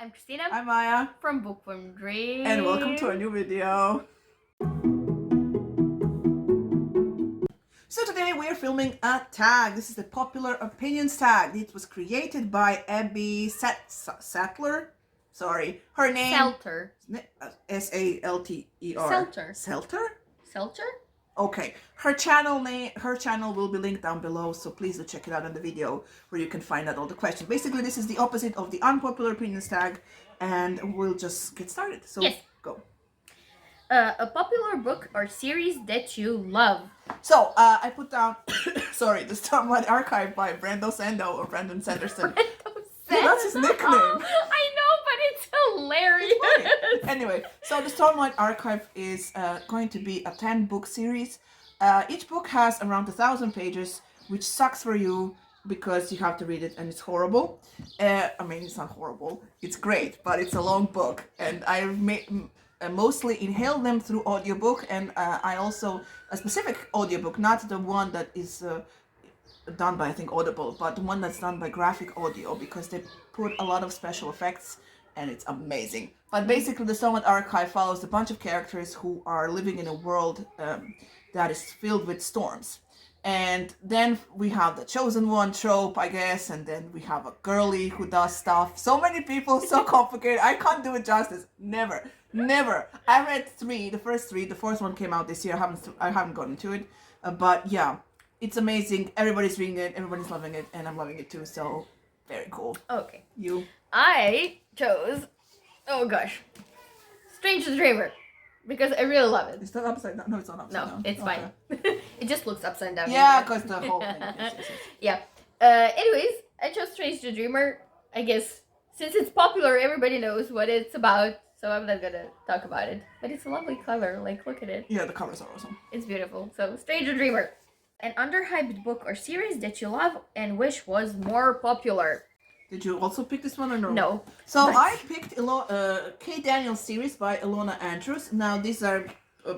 I'm Christina. I'm Maya. From Bookworm Dream. And welcome to a new video. So today we are filming a tag. This is the popular opinions tag. It was created by Abby Sattler. Sorry, her name. Selter. S-A-L-T-E-R. Selter. Selter? Selter? Okay, her channel will be linked down below, so please do check it out in the video where you can find out all the questions. Basically, this is the opposite of the unpopular opinions tag, and we'll just get started. So yes. Go. A popular book or series that you love. So I put down, sorry, the Stormlight Archive by Brandon Sanderson. Yeah, that's his nickname. I know, but it's hilarious. It's anyway, so the Stormlight Archive is going to be a 10-book series. Each book has around 1,000 pages, which sucks for you because you have to read it and it's horrible. I mean, it's not horrible. It's great, but it's a long book. And I mostly inhaled them through audiobook, and I also, a specific audiobook, not the one that is done by, I think, Audible, but the one that's done by Graphic Audio, because they put a lot of special effects and it's amazing. But basically the Stormlight Archive follows a bunch of characters who are living in a world that is filled with storms. And then we have the chosen one trope, I guess, and then we have a girly who does stuff. So many people, so complicated. I can't do it justice. Never. I read the first three. The fourth one came out this year. I haven't gotten to it, but yeah. It's amazing. Everybody's reading it. Everybody's loving it. And I'm loving it too. So, very cool. Okay. You? I chose, oh gosh, Strange the Dreamer. Because I really love it. Is that upside down? No, it's not upside down. No, it's fine. It just looks upside down. Yeah, because the whole thing. Yes. Yeah. Anyways, I chose Strange the Dreamer. I guess since it's popular, everybody knows what it's about. So I'm not gonna talk about it. But it's a lovely cover. Like, look at it. Yeah, the covers are awesome. It's beautiful. So, Strange the Dreamer. An underhyped book or series that you love and wish was more popular. Did you also pick this one or no? No. So I picked Kay Daniels series by Ilona Andrews. Now these are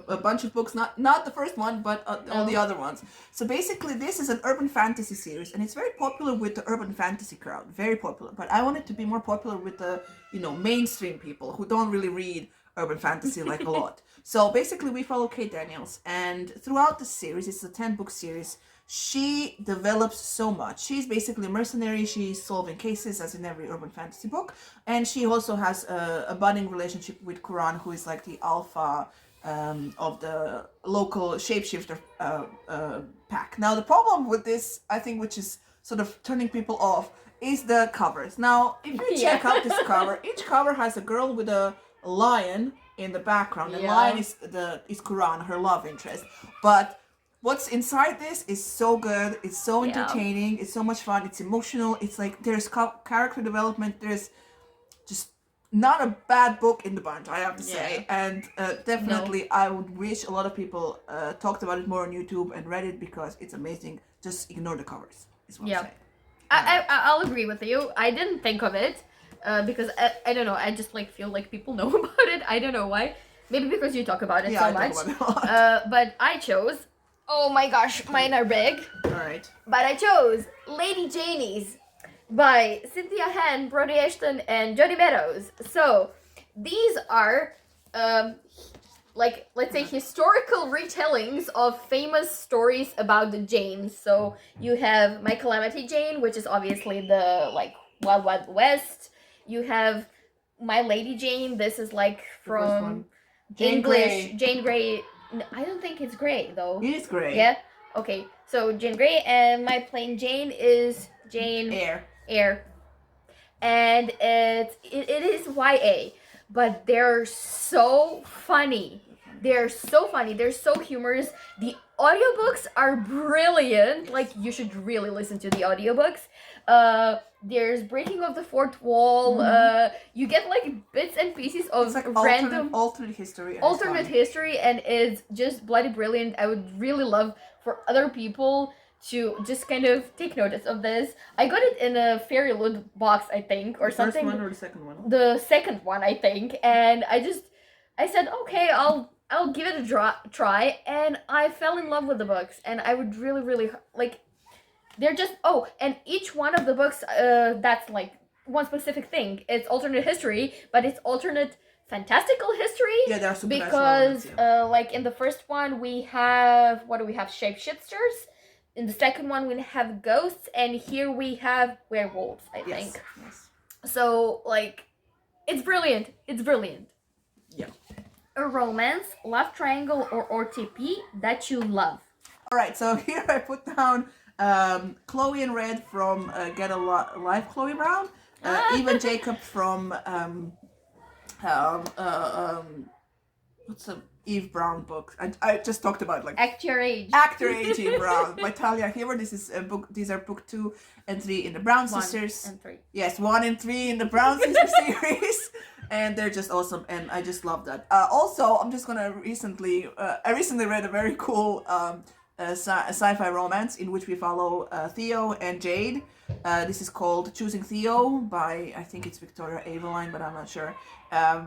a bunch of books, not the first one, but all the other ones. So basically this is an urban fantasy series, and it's very popular with the urban fantasy crowd. Very popular. But I want it to be more popular with the, mainstream people who don't really read urban fantasy like a lot. So basically we follow Kay Daniels, and throughout the series, it's a 10-book series, she develops so much. She's basically a mercenary. She's solving cases as in every urban fantasy book, and she also has a budding relationship with Kuran, who is like the alpha of the local shapeshifter pack. Now the problem with this, I think, which is sort of turning people off, is the covers. Now if you check out this cover, each cover has a girl with a lion in the background. The lion is Kuran, her love interest. But what's inside this is so good. It's so entertaining. It's so much fun. It's emotional. It's like there's character development. There's just not a bad book in the bunch, I have to say. And definitely I would wish a lot of people talked about it more on YouTube and read it, because it's amazing. Just ignore the covers, is what I'm saying. I'll agree with you. I didn't think of it. Because I don't know, I just feel like people know about it. I don't know why. Maybe because you talk about it so much. Talk about it a lot. But I chose, oh my gosh, mine are big. Alright. But I chose Lady Janie's by Cynthia Han, Brody Ashton, and Jody Meadows. So these are let's say historical retellings of famous stories about the Janes. So you have My Calamity Jane, which is obviously the Wild Wild West. You have My Lady Jane. This is from English. Jane Grey. No, I don't think it's Grey though. It is Grey. Yeah. Okay. So Jane Grey, and My Plain Jane is Jane Eyre. And it is YA, but they're so funny. They're so humorous. The audiobooks are brilliant. You should really listen to the audiobooks. There's Breaking of the Fourth Wall. You get bits and pieces of random alternate history, and it's just bloody brilliant. I would really love for other people to just kind of take notice of this. I got it in a Fairy Loot box, I think, or something. The first one or the second one? The second one, I think. And I said, okay, I'll give it a try, and I fell in love with the books, and I would really, really, they're just, and each one of the books, that's one specific thing. It's alternate history, but it's alternate fantastical history. Yeah, there are supernatural because elements, like in the first one we have, what do we have, shapeshifters. In the second one we have ghosts, and here we have werewolves, I think. Yes. So like, it's brilliant. It's brilliant. Yeah. A romance, love triangle, or OTP that you love. All right, so here I put down Chloe and Red from Get a Life, Chloe Brown. Eve and Jacob from what's the Eve Brown book? I just talked about, like, Act Your Age. Actor Age Eve Brown by Talia Hibbert. This is a book. These are book 2 and 3 in the Brown Sisters. 1 and 3. Yes, 1 and 3 in the Brown Sister series, and they're just awesome, and I just love that. Also, I'm just gonna I recently read a very cool sci-fi romance in which we follow Theo and Jade. This is called Choosing Theo by, I think it's Victoria Aveline, but I'm not sure.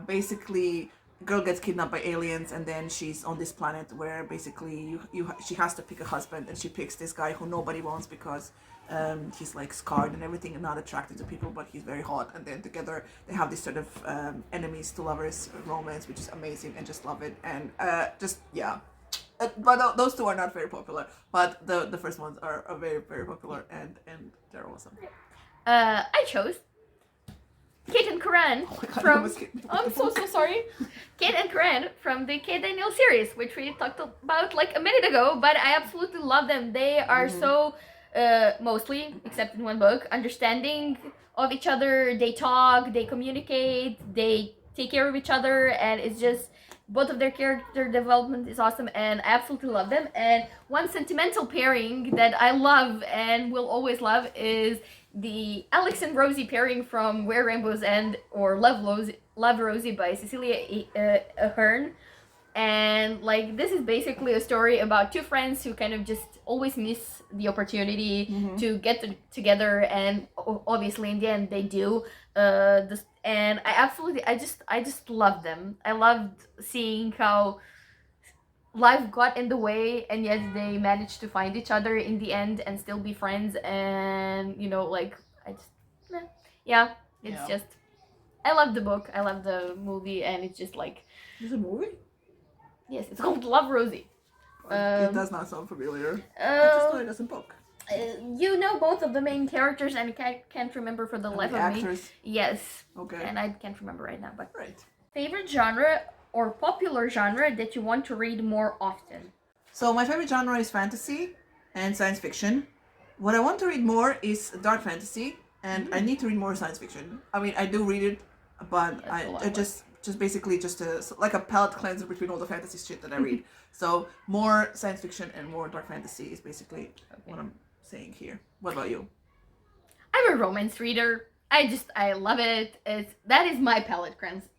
Basically, a girl gets kidnapped by aliens, and then she's on this planet where basically she has to pick a husband, and she picks this guy who nobody wants because he's like scarred and everything and not attracted to people, but he's very hot, and then together they have this sort of enemies to lovers romance, which is amazing, and just love it. And but those two are not very popular, but the first ones are very, very popular, and they're awesome. I chose Kate and Corinne from. I'm so sorry. Kate and Corinne from the Kate Daniel series, which we talked about like a minute ago, but I absolutely love them. They are so mostly, except in one book, understanding of each other. They talk, they communicate, they take care of each other, and it's just, both of their character development is awesome, and I absolutely love them. And one sentimental pairing that I love and will always love is the Alex and Rosie pairing from Where Rainbows End, or Love Rosie by Cecilia Ahern. And like, this is basically a story about two friends who kind of just always miss the opportunity to get together, and obviously in the end they do. And I just love them. I loved seeing how life got in the way, and yet they managed to find each other in the end and still be friends. And like, just, I love the book, I love the movie, and it's just like, There's a movie? yes, it's called Love Rosie. It does not sound familiar. I just know it as a book. You know both of the main characters, and I can't remember for the life of me. Yes. Okay. And I can't remember right now, but. Right. Favorite genre or popular genre that you want to read more often? So my favorite genre is fantasy and science fiction. What I want to read more is dark fantasy, and I need to read more science fiction. I mean, I do read it, but I just basically just like a palate cleanser between all the fantasy shit that I read. So more science fiction and more dark fantasy is basically what I'm saying here. What about you? I'm a romance reader. I love it. That is my palate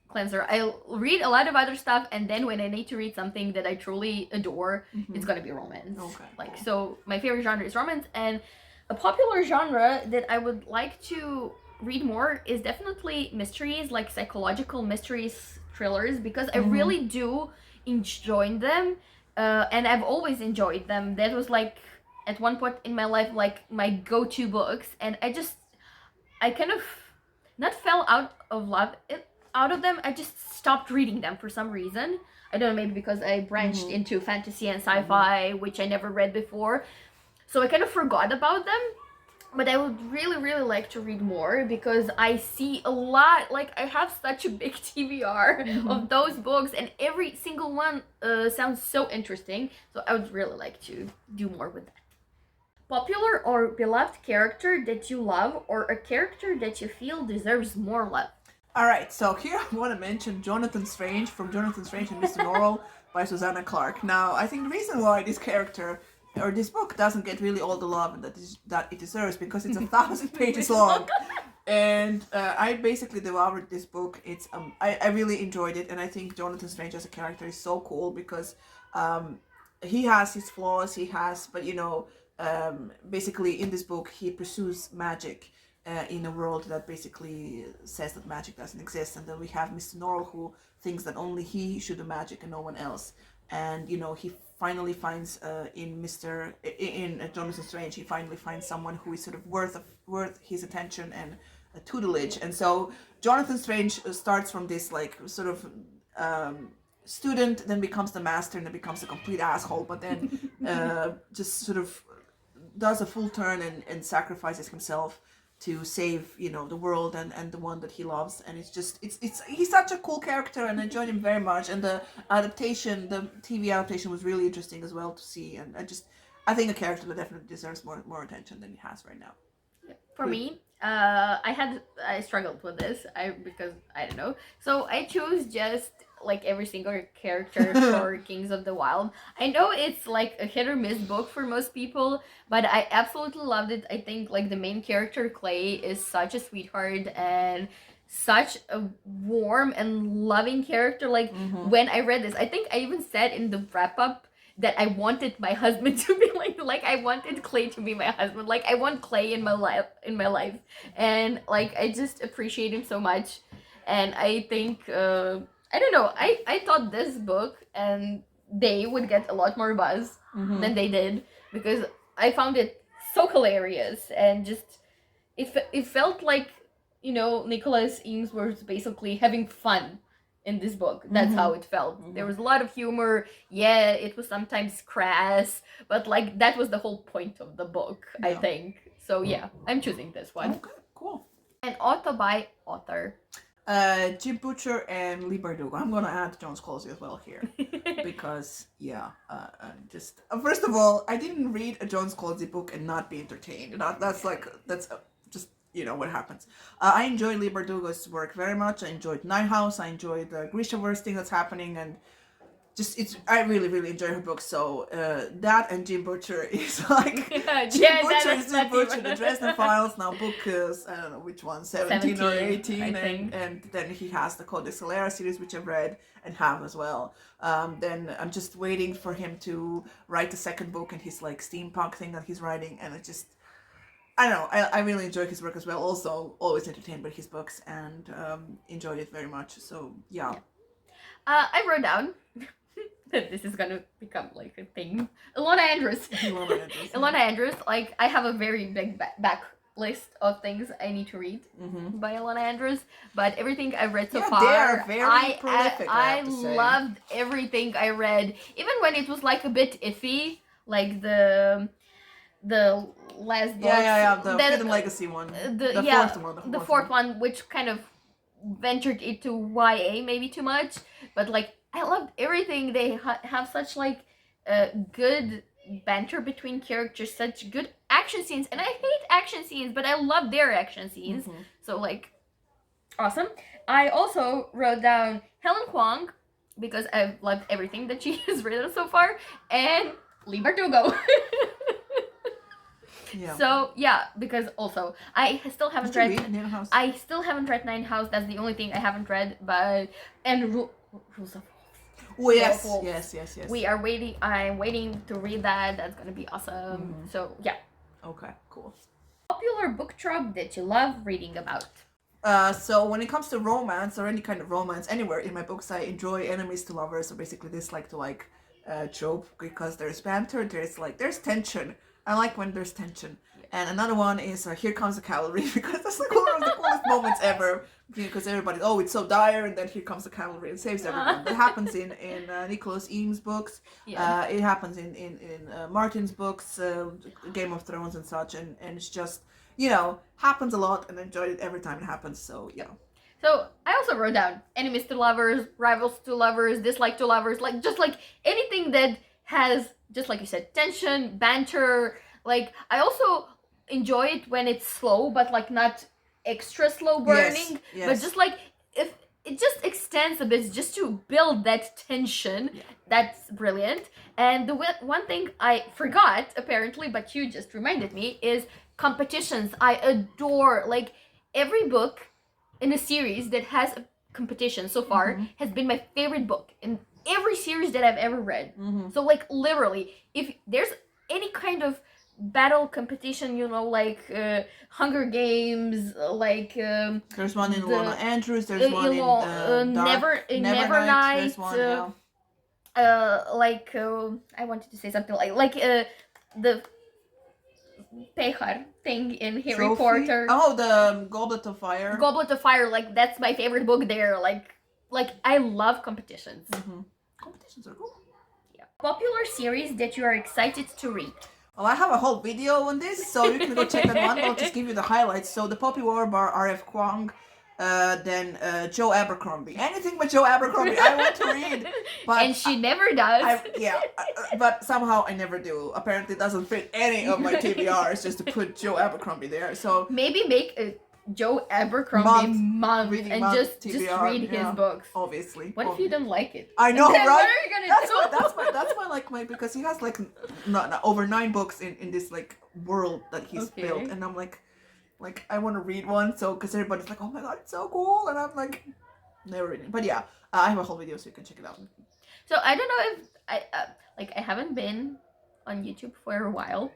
cleanser. I read a lot of other stuff, and then when I need to read something that I truly adore, it's gonna be romance. Okay. So my favorite genre is romance, and a popular genre that I would like to read more is definitely mysteries, like psychological mysteries, thrillers, because I really do enjoy them, and I've always enjoyed them. That was like, at one point in my life, like my go-to books, and I kind of not fell out of them. I just stopped reading them for some reason. I don't know, maybe because I branched into fantasy and sci-fi, which I never read before. So I kind of forgot about them. But I would really, really like to read more, because I see a lot, like I have such a big TBR of those books, and every single one sounds so interesting. So I would really like to do more with that. Popular or beloved character that you love, or a character that you feel deserves more love? Alright, so here I want to mention Jonathan Strange from Jonathan Strange and Mr. Norrell by Susanna Clarke. Now, I think the reason why this character, or this book, doesn't get really all the love that it deserves, because it's 1,000 pages long. And I basically devoured this book. It's I really enjoyed it, and I think Jonathan Strange as a character is so cool, because he has his flaws, but basically in this book he pursues magic in a world that basically says that magic doesn't exist. And then we have Mr. Norrell, who thinks that only he should do magic and no one else. And he finally finds in Jonathan Strange, he finally finds someone who is sort of worth his attention, and tutelage. And so Jonathan Strange starts from this like sort of student, then becomes the master, and then becomes a complete asshole, but then just sort of does a full turn and sacrifices himself to save, you know, the world and the one that he loves. And it's just it's he's such a cool character, and I enjoyed him very much. And the TV adaptation was really interesting as well to see. And I think a character that definitely deserves more attention than he has right now. For me, I struggled with this because I don't know. So I chose just like every single character for Kings of the Wild. I know it's like a hit or miss book for most people, but I absolutely loved it. I think like the main character Clay is such a sweetheart and such a warm and loving character. Like when I read this, I think I even said in the wrap up that I wanted my husband to be like I wanted Clay to be my husband. Like I want Clay in my life, and like I just appreciate him so much. And I think I don't know. I thought this book and they would get a lot more buzz than they did, because I found it so hilarious, and just it felt like, you know, Nicholas Eames was basically having fun in this book. That's how it felt. There was a lot of humor. Yeah, it was sometimes crass, but like that was the whole point of the book, I think. So yeah, I'm choosing this one. Okay, cool. And Autobuy author. Jim Butcher and Lee Bardugo. I'm gonna add Jones Colsey as well here because just first of all, I didn't read a Jones Colsey book and not be entertained. That's just, you know, what happens. I enjoy Lee Bardugo's work very much. I enjoyed Nine House. I enjoyed the Grishaverse thing that's happening, and just I really enjoy her books. So that and Jim Butcher is like Jim Butcher, the Dresden Files. Now book is, I don't know which one, 17 or 18, and then he has the Codex Alera series, which I've read and have as well. Then I'm just waiting for him to write the second book and his like steampunk thing that he's writing, and it just, I don't know, I really enjoy his work as well. Also, always entertained by his books, and enjoyed it very much. So yeah. I wrote down that this is gonna become like a thing. Ilona Andrews. Ilona Andrews. Like I have a very big back list of things I need to read by Ilona Andrews, but everything I've read so far, they are very prolific. I loved everything I read, even when it was like a bit iffy, like the last book. The Hidden Legacy one. The fourth one, which kind of ventured into YA maybe too much, but like I loved everything. They have such like good banter between characters, such good action scenes, and I hate action scenes, but I love their action scenes. So like, awesome. I also wrote down Helen Kwong because I've loved everything that she has written so far, and Lee Bardugo. Yeah. So yeah, because also I still haven't read Nine House? I still haven't read Nine House. That's the only thing I haven't read. But Rules of Oh yes. We are waiting. I'm waiting to read that. That's gonna be awesome. So yeah. Okay, cool. Popular book trope that you love reading about. So when it comes to romance or any kind of romance anywhere in my books, I enjoy enemies to lovers, or basically dislike to like trope, because there's banter, there's tension. I like when there's tension. And another one is Here Comes the Cavalry, because that's like one of the coolest moments ever. Because everybody, oh, it's so dire, and then here comes the cavalry and saves everyone. That happens in Nicholas Eames' books. Yeah. It happens in Martin's books, Game of Thrones and such. And it's just, you know, happens a lot, and I enjoy it every time it happens. So, yeah. So I also wrote down enemies to lovers, rivals to lovers, dislike to lovers, like just like anything that has, just like you said, tension, banter. Like I also enjoy it when it's slow, but like not extra slow burning, but just like if it just extends a bit just to build that tension. That's brilliant. And the one thing I forgot apparently, but you just reminded me, is competitions. I adore, like, every book in a series that has a competition so far has been my favorite book in every series that I've ever read. So like literally, if there's any kind of battle competition, you know, like Hunger Games, like there's one in Ilona Andrews, there's one in Nevernight, there's one, like I wanted to say something like the Pehar thing in Harry Trophy? Potter. Oh, the Goblet of Fire. Goblet of Fire, like that's my favorite book there. Like I love competitions. Competitions are cool. Yeah. Popular series that you are excited to read. Well, I have a whole video on this, so you can go check that one. I'll just give you the highlights. So the Poppy War by R.F. Kuang, then Joe Abercrombie. Anything but Joe Abercrombie, I want to read. But and she never does. But somehow I never do. Apparently, it doesn't fit any of my TBRs just to put Joe Abercrombie there. So maybe make a Joe Abercrombie month and month, just TBR, read his books. Obviously. What if you don't like it? I know, then right? What are you gonna do? That's why like my because he has like over 9 books in this like world that he's built, and I'm like I want to read one, so because everybody's like, oh my god, it's so cool, and I'm like never reading. But yeah, I have a whole video so you can check it out. So I don't know if I haven't been on YouTube for a while.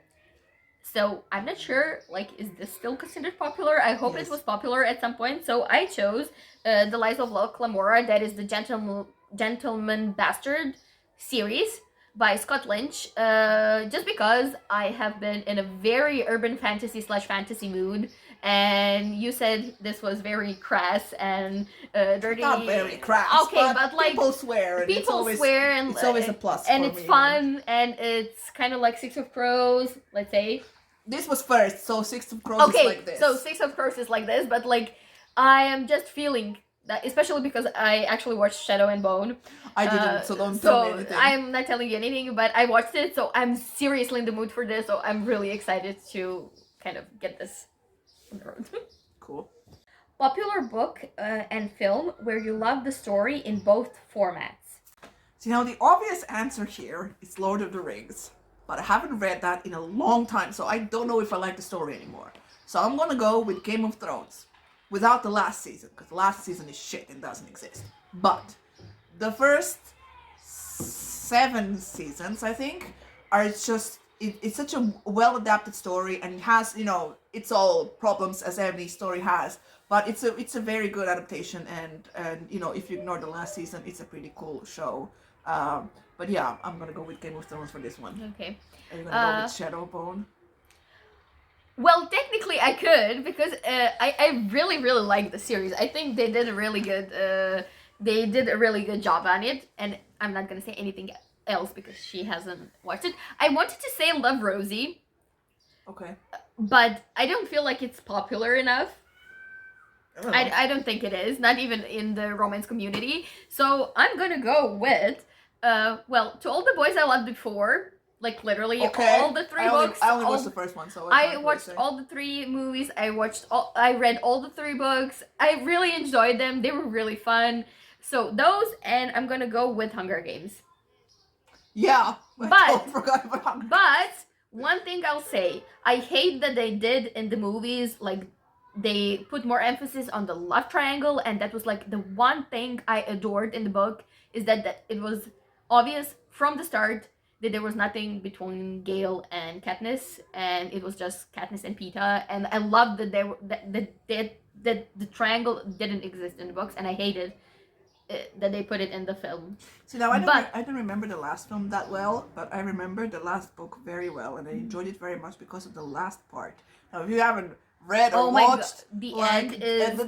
So I'm not sure, like, is this still considered popular? I hope it was popular at some point. So I chose The Lies of Locke Lamora, that is the Gentleman Bastard series by Scott Lynch, just because I have been in a very urban fantasy/fantasy mood, and you said this was very crass and dirty. Not very crass. Okay, but like people swear. And people swear, and it's always a plus. And for it's me. fun, and it's kind of like Six of Crows, let's say. This was first, so Six of Crows is like this. So Six of Crows is like this, but like I am just feeling that, especially because I actually watched Shadow and Bone. I didn't, so don't tell me anything. I'm not telling you anything, but I watched it, so I'm seriously in the mood for this, so I'm really excited to kind of get this on the road. Cool. Popular book and film where you love the story in both formats. So now the obvious answer here is Lord of the Rings. But I haven't read that in a long time, so I don't know if I like the story anymore. So I'm gonna go with Game of Thrones, without the last season, because the last season is shit and doesn't exist. But the first 7 seasons, I think, are just, it's such a well-adapted story, and it has, it's all problems as every story has, but it's a very good adaptation, and if you ignore the last season, it's a pretty cool show. But yeah, I'm gonna go with Game of Thrones for this one. Okay. Are you gonna go with Shadowbone? Well, technically I could, because I really like the series. I think they did a really good job on it, and I'm not gonna say anything else because she hasn't watched it. I wanted to say Love Rosie. Okay. But I don't feel like it's popular enough. I don't think it is, not even in the romance community. So I'm gonna go with To All the Boys I Loved Before, like literally all the 3 books. I only watched the first one, so I watched all the 3 movies. I read all the 3 books. I really enjoyed them. They were really fun. So those, and I'm gonna go with Hunger Games. Yeah, I forgot about Hunger Games. But one thing I'll say, I hate that they did in the movies, like, they put more emphasis on the love triangle, and that was like the one thing I adored in the book, is that it was obvious from the start that there was nothing between Gale and Katniss, and it was just Katniss and Peeta, and I loved that the triangle didn't exist in the books, and I hated that they put it in the film. So now I don't remember the last film that well, but I remember the last book very well, and I enjoyed it very much because of the last part. Now, if you haven't read or watched, the end is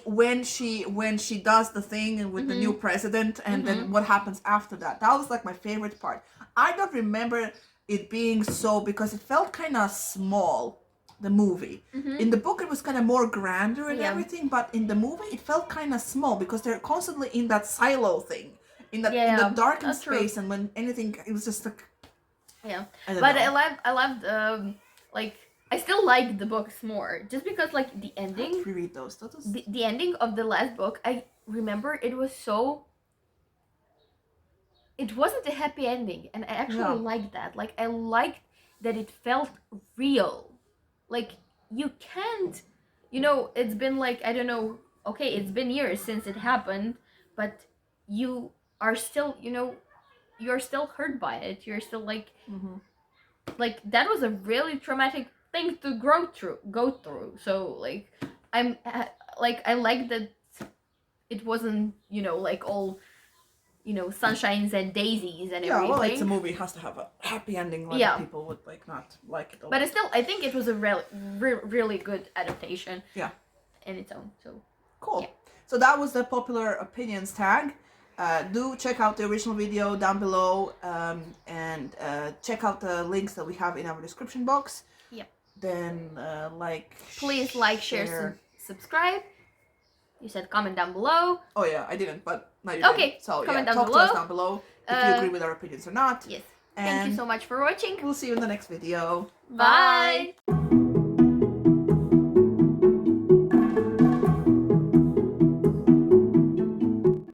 when she does the thing and with the new president, and then what happens after that. That was like my favorite part. I don't remember it being so, because it felt kind of small, the movie. In the book it was kind of more grander and everything, but in the movie it felt kind of small because they're constantly in that silo thing, in the darkened space, and when anything, it was just like I loved like, I still like the books more, just because like the ending. Let's reread those. The ending of the last book, I remember it was so. It wasn't a happy ending, and I actually liked that. Like, I liked that it felt real. Like, you can't, it's been like, I don't know. Okay, it's been years since it happened, but you are still, you're still hurt by it. You're still like, like, that was a really traumatic thing to go through. So like, I like that it wasn't, like, all you know, sunshines and daisies and everything. Yeah, well, it's a movie. It has to have a happy ending. Like people would like not like it. But still, I think it was a really good adaptation. Yeah. In its own. So. Cool. Yeah. So that was the popular opinions tag. Do check out the original video down below, and check out the links that we have in our description box. Yeah. Then please like, share, subscribe. You said comment down below. Oh yeah, I didn't, but no, you okay. didn't. So comment yeah, down talk below. to us down below if you agree with our opinions or not. Yes. And thank you so much for watching. We'll see you in the next video. Bye.